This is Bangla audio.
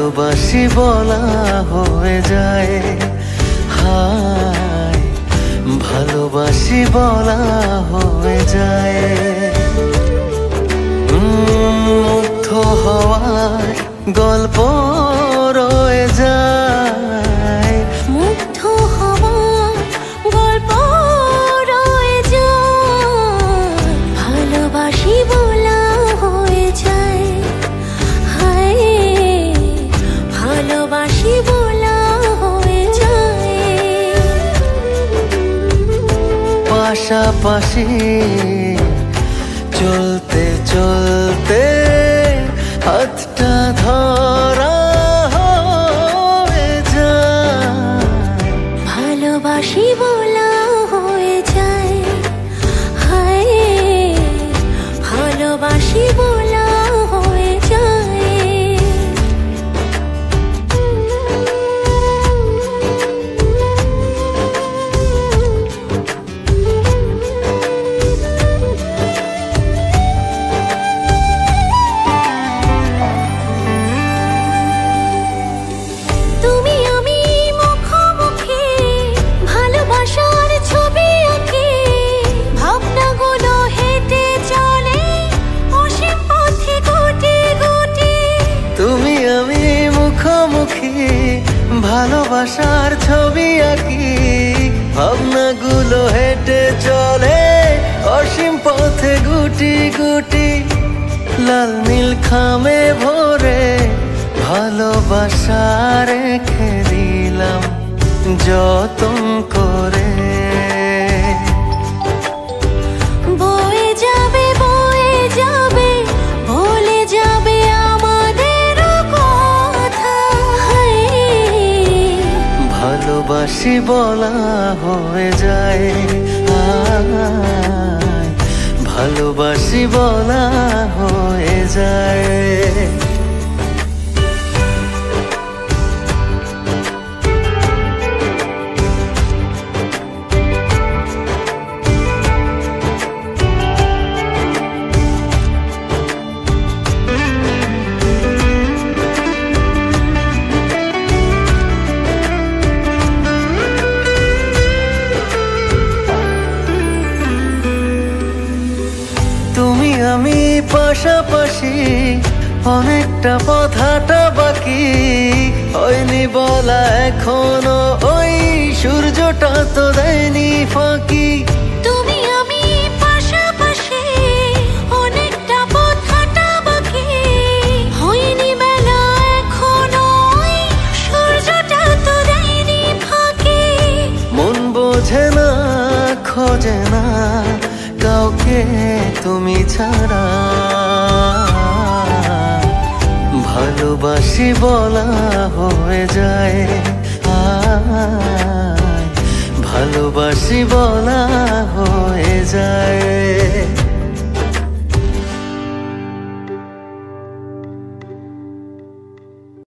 ভালোবাসি বলা হয়ে যায়। হায় ভালোবাসি বলা হয়ে যায়। মুগ্ধ হওয়ার গল্প রয়ে যায়। মুগ্ধ হওয়ার গল্প রয়ে যায়। ভালোবাসি বলা হয়ে যায়। হায় ভালোবাসি বলা হয়ে যায়। পাশাপাশি চলতে চলতে হাতটা ধরা হয়ে যায়। ভালোবাসি বলা হয়ে যায়। হায় ভালোবাসি বলা হয়ে যায়। তুমি আমি মুখোমুখি ভালোবাসার ছবি আঁকি। ভাবনাগুলো হেঁটে চলে অসীম পথে গুটি গুটি। তুমি আমি মুখোমুখি ভালোবাসার ছবি আঁকি। ভাবনাগুলো হেঁটে চলে অসীম পথে গুটি গুটি। লাল নীল খামে ভরে ভালোবাসা রেখে দিলাম যতন করে। বয়ে যাবে ভুলে যাবে আমাদের কথা। ভালোবাসি বলা হয়ে যায়। ভালোবাসি বলা হয়ে যায়। তুমি আমি পাশাপাশি অনেকটা পথ হাঁটা বাকি। হয়নি বলা এখনো ওই সূর্যটা তো দেয়নি ফাঁকি। তুমি আমি পাশাপাশি অনেকটা পথ হাঁটা বাকি। হয়নি বেলা এখনো ওই সূর্যটা তো দেয়নি ফাঁকি। মন বোঝে না খোঁজে না কাউকে তুমি ছাড়া। ভালোবাসি বলা হয়ে যায়। ভালোবাসি বলা হয়ে যায়।